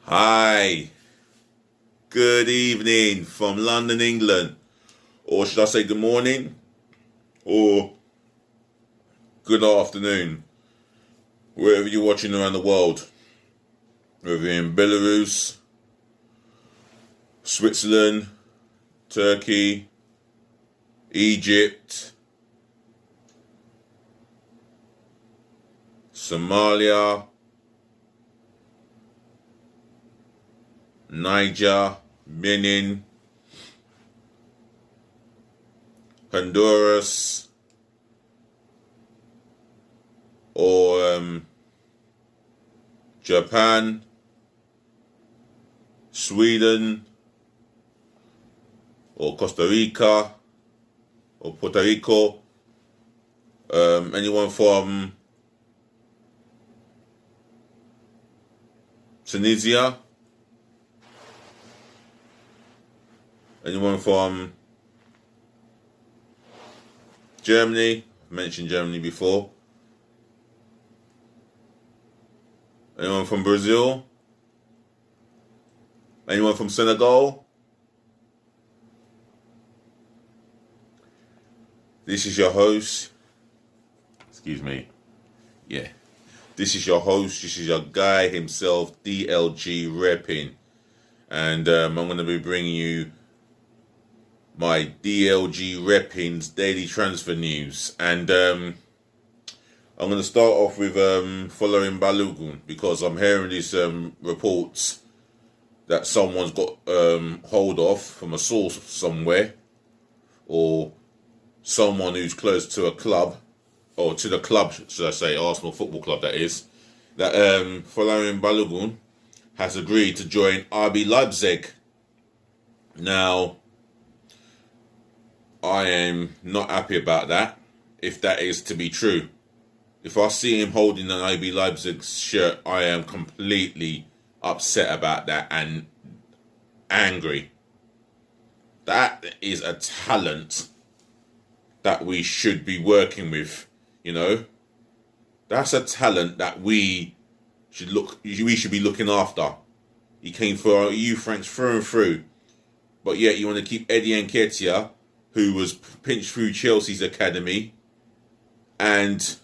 Hi, good evening from London, England. Or should I say good morning? Or good afternoon, wherever you're watching around the world. Whether you're in Belarus, Switzerland, Turkey, Egypt, Somalia, Niger, Benin, Honduras, or Japan, Sweden, or Costa Rica, or Puerto Rico, anyone from Tunisia, anyone from Germany, I've mentioned Germany before, anyone from Brazil, anyone from Senegal. This is your host, excuse me, yeah, this is your host, this is your guy himself, DLG Reppin', and I'm going to be bringing you my DLG Reppin'S daily transfer news, and I'm going to start off with following Balogun, because I'm hearing these reports that someone's got hold of from a source somewhere, or someone who's close to a club, or to the club, should I say, Arsenal Football Club that is, that following Balogun has agreed to join RB Leipzig. Now, I am not happy about that, if that is to be true. If I see him holding an RB Leipzig shirt, I am completely upset about that and angry. That is a talent that we should be working with, you know. That's a talent that we should be looking after. He came for our youth ranks through and through, but yet you want to keep Eddie Nketiah, who was pinched through Chelsea's academy, and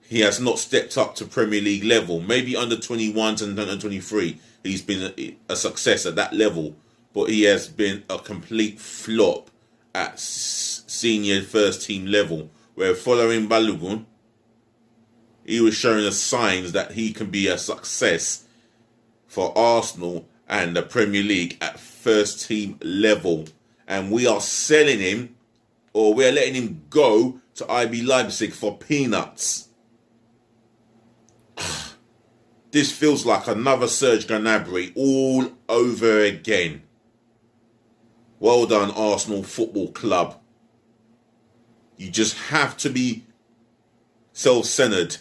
he has not stepped up to Premier League level. Maybe under 21s and under 23, he's been a success at that level, but he has been a complete flop at senior first team level, where following Balogun, he was showing us signs that he can be a success for Arsenal and the Premier League at first team level. And we are selling him, or we're letting him go to RB Leipzig for peanuts. This feels like another Serge Gnabry all over again. Well done, Arsenal Football Club. You just have to be self-centered.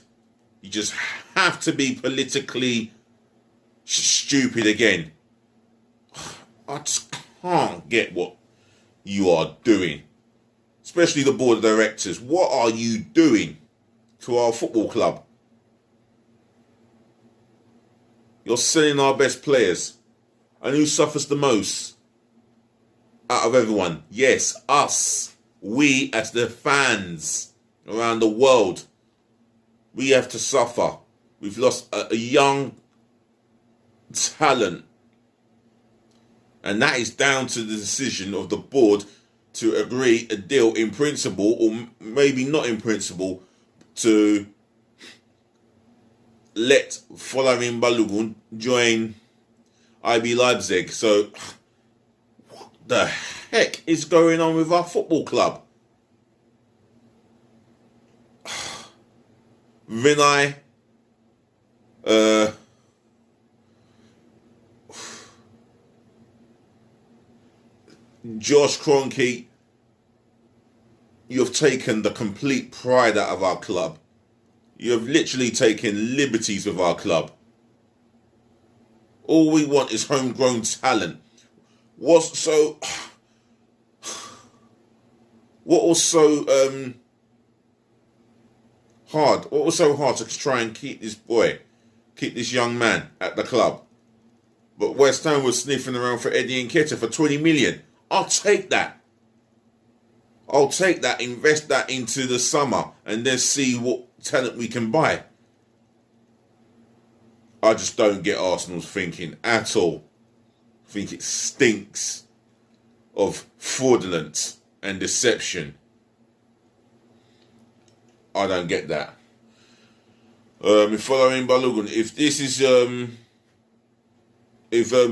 You just have to be politically stupid again. I just can't get what you are doing. Especially the board of directors. What are you doing to our football club? You're selling our best players. And who suffers the most out of everyone? Yes, us. We as the fans around the world. We have to suffer. We've lost a young talent. And that is down to the decision of the board to agree a deal in principle, or maybe not in principle, to let following Balogun join RB Leipzig. So, what the heck is going on with our football club? Vinay, Josh Kroenke, you've taken the complete pride out of our club. You have literally taken liberties with our club. All we want is homegrown talent. What was so hard? What was so hard to try and keep this young man at the club? But West Ham was sniffing around for Eddie Nketiah for 20 million. I'll take that. I'll take that, invest that into the summer, and then see what talent we can buy. I just don't get Arsenal's thinking at all. I think it stinks of fraudulence and deception. I don't get that. Following Balogun, if this is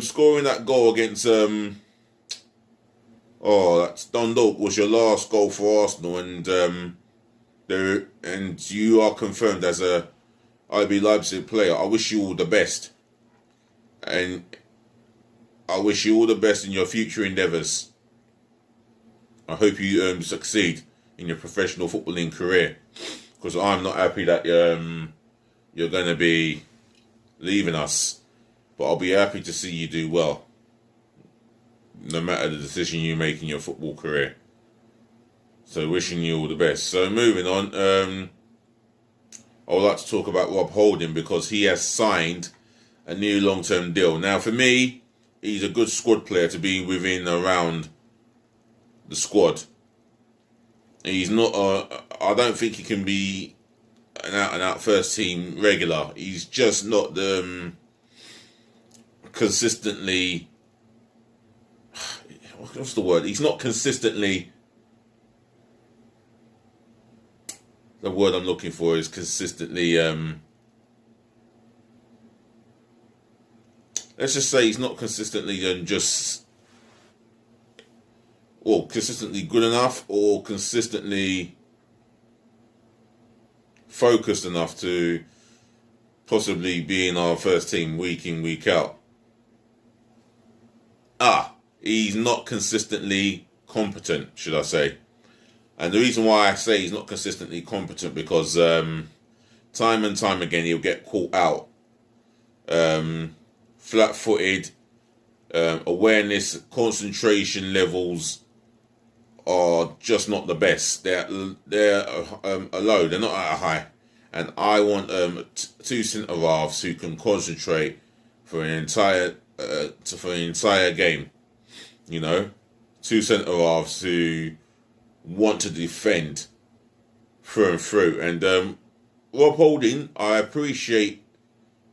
scoring that goal against that's Dundalk was your last goal for Arsenal, and you are confirmed as a IB Leipzig player, I wish you all the best, and I wish you all the best in your future endeavours. I hope you succeed in your professional footballing career, because I'm not happy that you're going to be leaving us, but I'll be happy to see you do well, no matter the decision you make in your football career. So wishing you all the best. So moving on, I would like to talk about Rob Holding, because he has signed a new long-term deal. Now, for me, he's a good squad player to be within around the squad. He's not. I don't think he can be an out-and-out first-team regular. He's just not the consistently. What's the word? He's not consistently. The word I'm looking for is consistently. Let's just say he's not consistently consistently good enough, or consistently focused enough to possibly be in our first team week in, week out. He's not consistently competent, should I say. And the reason why I say he's not consistently competent, because time and time again he'll get caught out. Flat-footed, awareness, concentration levels are just not the best. They're low. They're not at a high. And I want two centre halves who can concentrate for an entire game. You know, two centre halves who want to defend through and through. And Rob Holding, I appreciate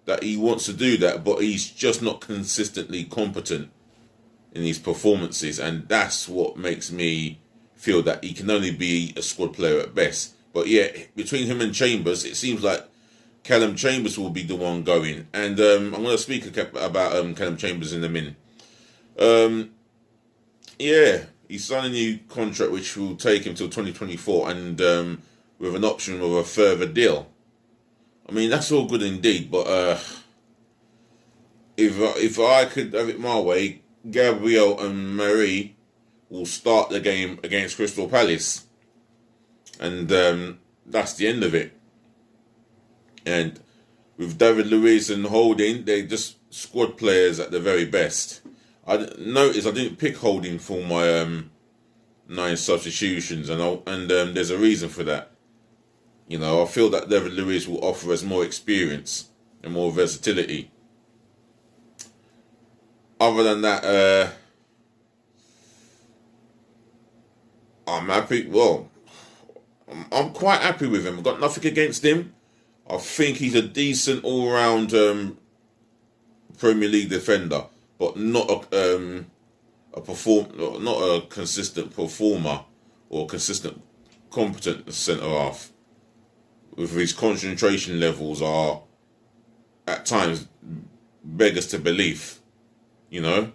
that he wants to do that, but he's just not consistently competent in his performances, and that's what makes me feel that he can only be a squad player at best. But yeah, between him and Chambers, it seems like Callum Chambers will be the one going, and I'm going to speak about Callum Chambers in a minute. Yeah, he signed a new contract which will take him till 2024, and with an option of a further deal. I mean, that's all good indeed, but if I could have it my way, Gabriel and Marie will start the game against Crystal Palace, and that's the end of it. And with David Luiz and Holding, they're just squad players at the very best. I noticed I didn't pick Holding for my 9 substitutions, and there's a reason for that. You know, I feel that David Luiz will offer us more experience and more versatility. Other than that, I'm happy. Well, I'm quite happy with him. I've got nothing against him. I think he's a decent all-round Premier League defender, but not not a consistent performer or consistent competent centre half. With his concentration levels are at times beggars to belief. You know,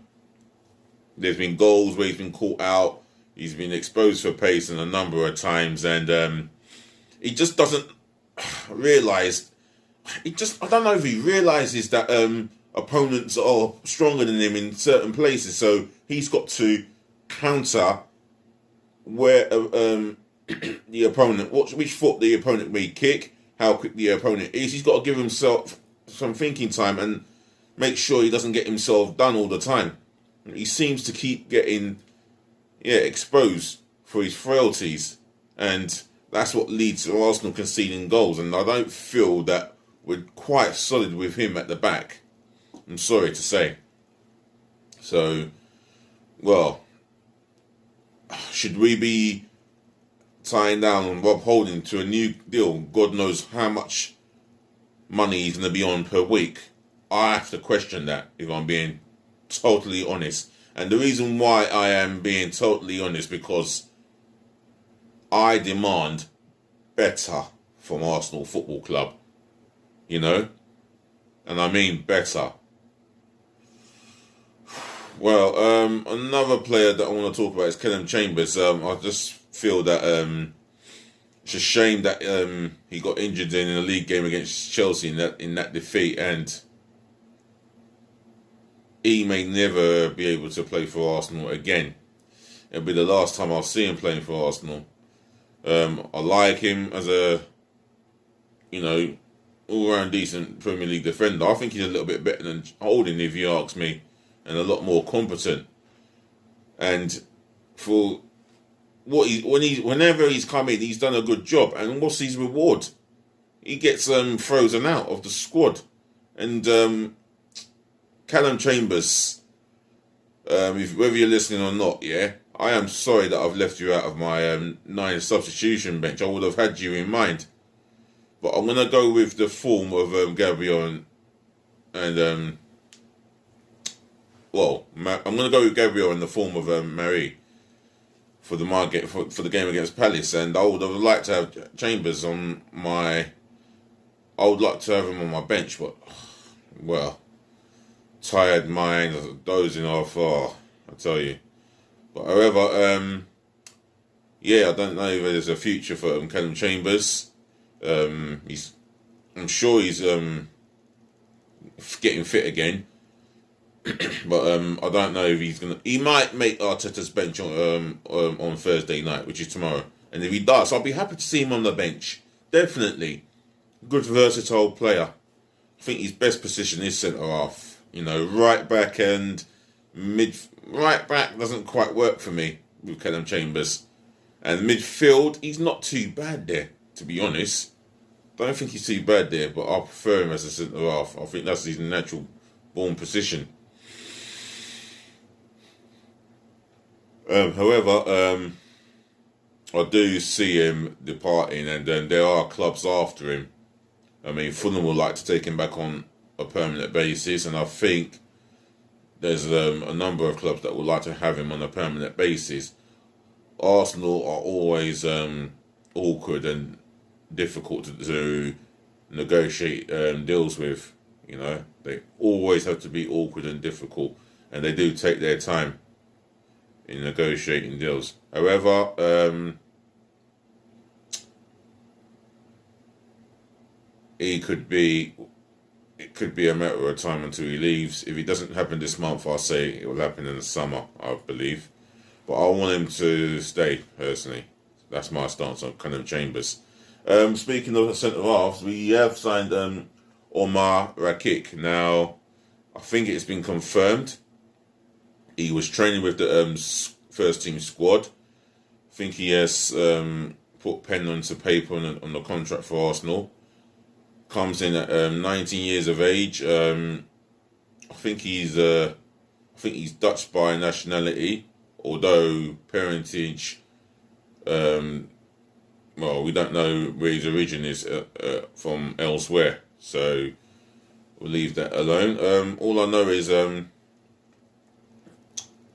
there's been goals where he's been caught out. He's been exposed for pace a number of times, and he just doesn't realise. I don't know if he realises that opponents are stronger than him in certain places, so he's got to counter where the opponent, which foot the opponent may kick, how quick the opponent is. He's got to give himself some thinking time and make sure he doesn't get himself done all the time. He seems to keep getting exposed for his frailties, and that's what leads to Arsenal conceding goals. And I don't feel that we're quite solid with him at the back. I'm sorry to say. So, well, should we be tying down on Rob Holding to a new deal? God knows how much money he's going to be on per week. I have to question that, if I'm being totally honest. And the reason why I am being totally honest, because I demand better from Arsenal Football Club. You know? And I mean better. Well, another player that I want to talk about is Reppin'S Chambers. I just feel that it's a shame that he got injured in a league game against Chelsea in that defeat, and he may never be able to play for Arsenal again. It'll be the last time I'll see him playing for Arsenal. I like him as a, all-round decent Premier League defender. I think he's a little bit better than Holding, if you ask me, and a lot more competent. And for whenever he's come in, he's done a good job. And what's his reward? He gets frozen out of the squad. And Reppin'S Chambers, whether you're listening or not, yeah, I am sorry that I've left you out of my 9 substitution bench. I would have had you in mind. But I'm going to go with the form of Gabriel and I'm going to go with Gabriel in the form of Marie for the game against Palace, and I would have liked to have Chambers on my. I would like to have him on my bench, but tired mind, dozing off. I tell you. But however, I don't know if there's a future for Reppin'S Chambers. I'm sure he's getting fit again. But I don't know if he's gonna. He might make Arteta's bench on Thursday night, which is tomorrow. And if he does, I'll be happy to see him on the bench. Definitely, good versatile player. I think his best position is centre half. Right back and mid. Right back doesn't quite work for me with Reppin'S Chambers, and midfield he's not too bad there. To be honest, don't think he's too bad there. But I prefer him as a centre half. I think that's his natural born position. However, I do see him departing, and then there are clubs after him. I mean, Fulham would like to take him back on a permanent basis, and I think there's a number of clubs that would like to have him on a permanent basis. Arsenal are always awkward and difficult to negotiate deals with. They always have to be awkward and difficult, and they do take their time in negotiating deals. However, it could be a matter of time until he leaves. If it doesn't happen this month, I'll say it will happen in the summer, I believe. But I want him to stay, personally. That's my stance on Reppin'S Chambers. Speaking of centre halves, we have signed Omar Rakik. Now, I think it's been confirmed. He was training with the first team squad. I think he has put pen onto paper on the contract for Arsenal. Comes in at 19 years of age. I think he's Dutch by nationality, although parentage. We don't know where his origin is from elsewhere, so we'll leave that alone. All I know is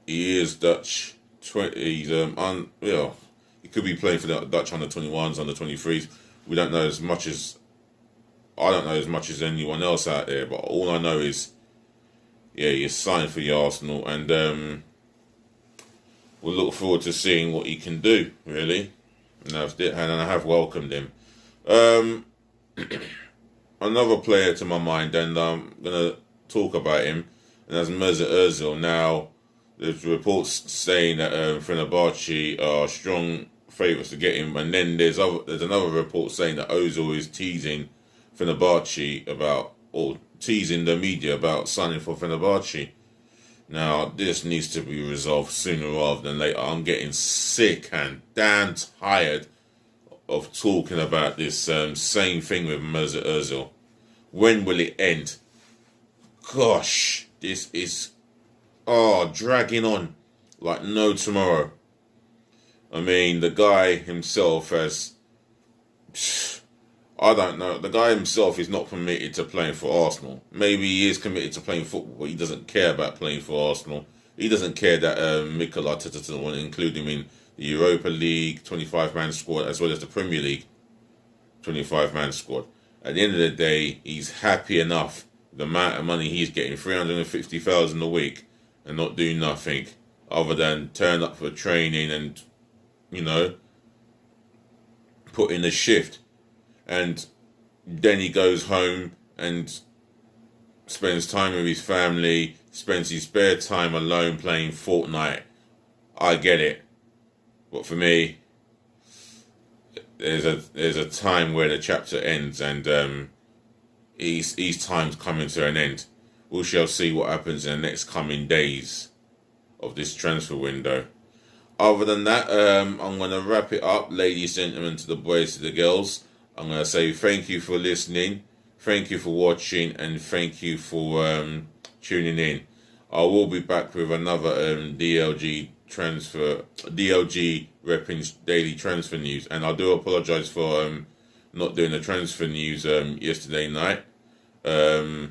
he is Dutch. He's he could be playing for the Dutch under 21s, under 23s. We don't know as much as I don't know as much as anyone else out there. But all I know is, he's signed for the Arsenal, and we'll look forward to seeing what he can do. Really, and I have welcomed him. Another player to my mind, and I'm gonna talk about him, and that's Mesut Ozil. Now, there's reports saying that Fenerbahce are strong favourites to get him, and then there's another report saying that Ozil is teasing Fenerbahce or teasing the media about signing for Fenerbahce. Now, this needs to be resolved sooner rather than later. I'm getting sick and damn tired of talking about this same thing with Mesut Ozil. When will it end? Gosh, this is dragging on like no tomorrow. I mean, the guy himself has, I don't know, the guy himself is not committed to playing for Arsenal. Maybe he is committed to playing football, but he doesn't care about playing for Arsenal. He doesn't care that Mikel Arteta doesn't want to include him in the Europa League 25-man squad as well as the Premier League 25-man squad. At the end of the day, he's happy enough with the amount of money he's getting, 350,000 a week, and not doing nothing other than turn up for training and, put in a shift. And then he goes home and spends time with his family, spends his spare time alone playing Fortnite. I get it. But for me, there's a time where the chapter ends, and his time's coming to an end. We shall see what happens in the next coming days of this transfer window. Other than that, I'm going to wrap it up, ladies and gentlemen, to the boys, to the girls. I'm going to say thank you for listening, thank you for watching, and thank you for tuning in. I will be back with another DLG Reppin'S daily transfer news, and I do apologise for not doing the transfer news yesterday night. I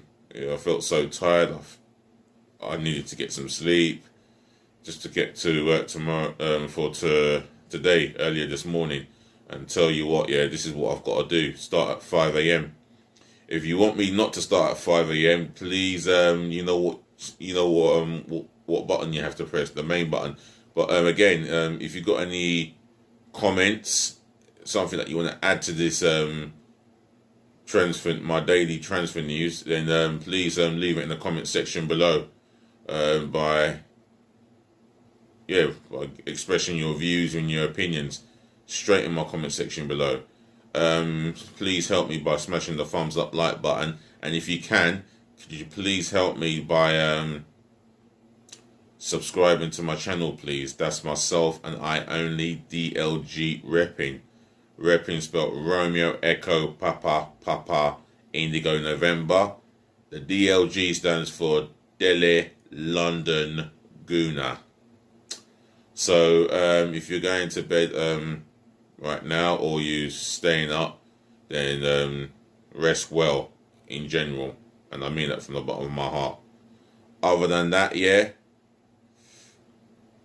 felt so tired. I needed to get some sleep just to get to work tomorrow today, earlier this morning. And tell you what, this is what I've got to do. Start at 5 a.m. If you want me not to start at 5 a.m, please, what button you have to press, the main button. But again, if you've got any comments, something that you want to add to this my daily transfer news, then please leave it in the comment section below by expressing your views and your opinions straight in my comment section below. Please help me by smashing the thumbs up like button, and if you can, could you please help me by subscribing to my channel, please. That's myself and I only, DLG Reppin'. Reppin' spelled Romeo Echo Papa Indigo November. The DLG stands for Delhi London Guna. So if you're going to bed right now, or you staying up, then rest well in general, and I mean that from the bottom of my heart. Other than that,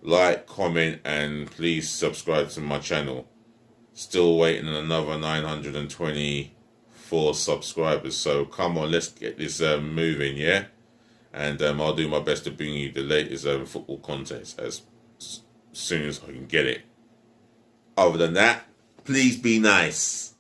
like, comment, and please subscribe to my channel. Still waiting on another 924 subscribers, so come on, let's get this moving, and I'll do my best to bring you the latest football content as soon as I can get it. Other than that, please be nice.